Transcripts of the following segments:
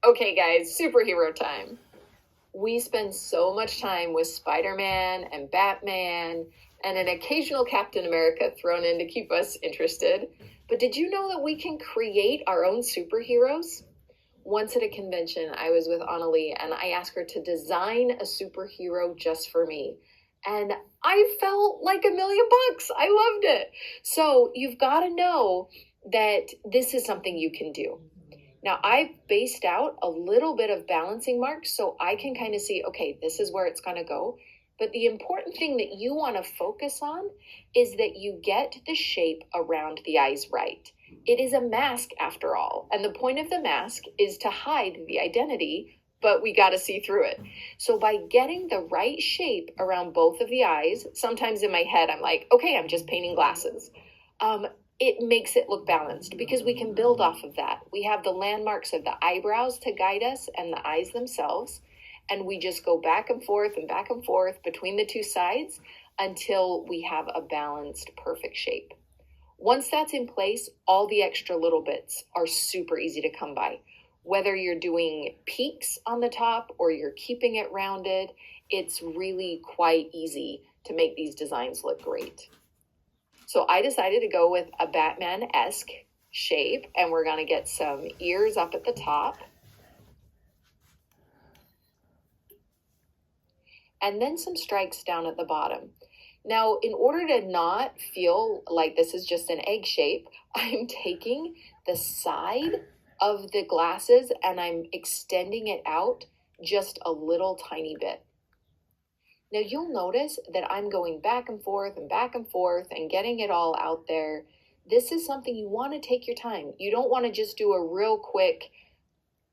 Okay, guys, superhero time. We spend so much time with Spider-Man and Batman and an occasional Captain America thrown in to keep us interested. But did you know that we can create our own superheroes? Once at a convention, I was with Annalie and I asked her to design a superhero just for me. And I felt like $1,000,000. I loved it. So you've got to know that this is something you can do. Now I've based out a little bit of balancing marks so I can kind of see, okay, this is where it's going to go. But the important thing that you want to focus on is that you get the shape around the eyes right. It is a mask after all. And the point of the mask is to hide the identity, but we got to see through it. So by getting the right shape around both of the eyes, sometimes in my head, I'm like, okay, I'm just painting glasses. It makes it look balanced because we can build off of that. We have the landmarks of the eyebrows to guide us and the eyes themselves. And we just go back and forth between the two sides until we have a balanced, perfect shape. Once that's in place, all the extra little bits are super easy to come by. Whether you're doing peaks on the top or you're keeping it rounded, it's really quite easy to make these designs look great. So I decided to go with a Batman-esque shape, and we're going to get some ears up at the top. And then some strikes down at the bottom. Now, in order to not feel like this is just an egg shape, I'm taking the side of the glasses and I'm extending it out just a little tiny bit. Now you'll notice that I'm going back and forth and getting it all out there. This is something you want to take your time. You don't want to just do a real quick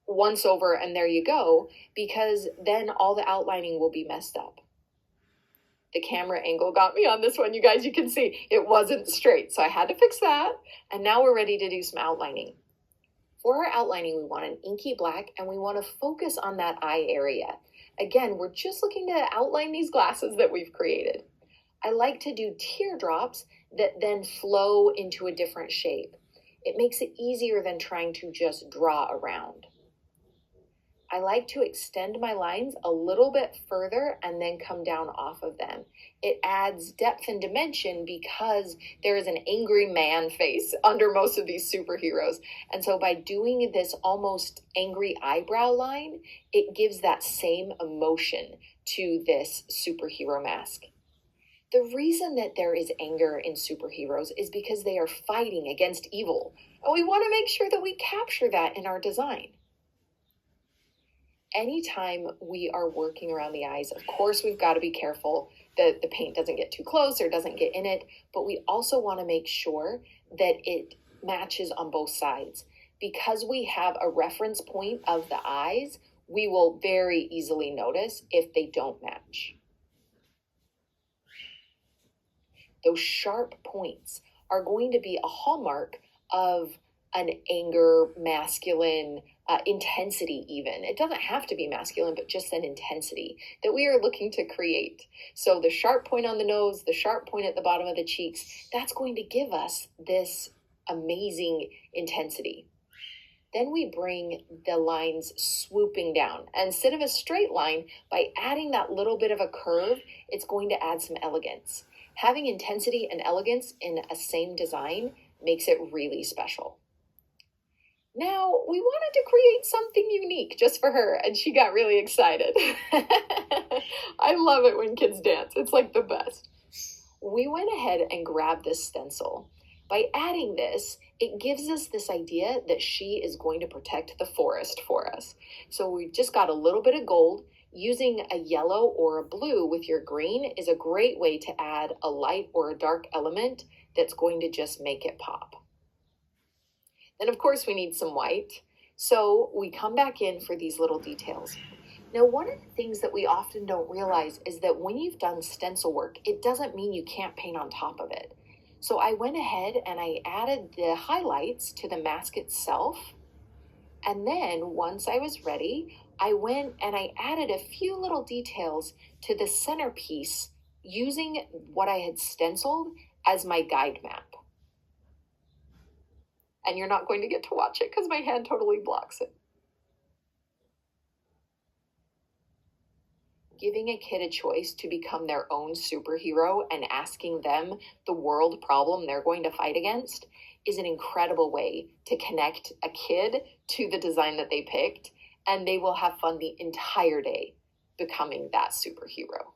once over and there you go, because then all the outlining will be messed up. The camera angle got me on this one, you guys. You can see it wasn't straight, so I had to fix that. And now we're ready to do some outlining. For our outlining, we want an inky black and we want to focus on that eye area. Again, we're just looking to outline these glasses that we've created. I like to do teardrops that then flow into a different shape. It makes it easier than trying to just draw around. I like to extend my lines a little bit further and then come down off of them. It adds depth and dimension because there is an angry man face under most of these superheroes. And so by doing this almost angry eyebrow line, it gives that same emotion to this superhero mask. The reason that there is anger in superheroes is because they are fighting against evil. And we want to make sure that we capture that in our design. Anytime we are working around the eyes, of course, we've got to be careful that the paint doesn't get too close or doesn't get in it, but we also want to make sure that it matches on both sides. Because we have a reference point of the eyes, we will very easily notice if they don't match. Those sharp points are going to be a hallmark of an anger, masculine, intensity even. It doesn't have to be masculine, but just an intensity that we are looking to create. So the sharp point on the nose, the sharp point at the bottom of the cheeks, that's going to give us this amazing intensity. Then we bring the lines swooping down. And instead of a straight line, by adding that little bit of a curve, it's going to add some elegance. Having intensity and elegance in a same design makes it really special. Now, we wanted to create something unique just for her, and she got really excited. I love it when kids dance. It's like the best. We went ahead and grabbed this stencil. By adding this, it gives us this idea that she is going to protect the forest for us. So we just got a little bit of gold. Using a yellow or a blue with your green is a great way to add a light or a dark element that's going to just make it pop. Then of course we need some white. So we come back in for these little details. Now, one of the things that we often don't realize is that when you've done stencil work, it doesn't mean you can't paint on top of it. So I went ahead and I added the highlights to the mask itself. And then once I was ready, I went and I added a few little details to the centerpiece using what I had stenciled as my guide map. And you're not going to get to watch it because my hand totally blocks it. giving a kid a choice to become their own superhero and asking them the world problem they're going to fight against is an incredible way to connect a kid to the design that they picked, and they will have fun the entire day becoming that superhero.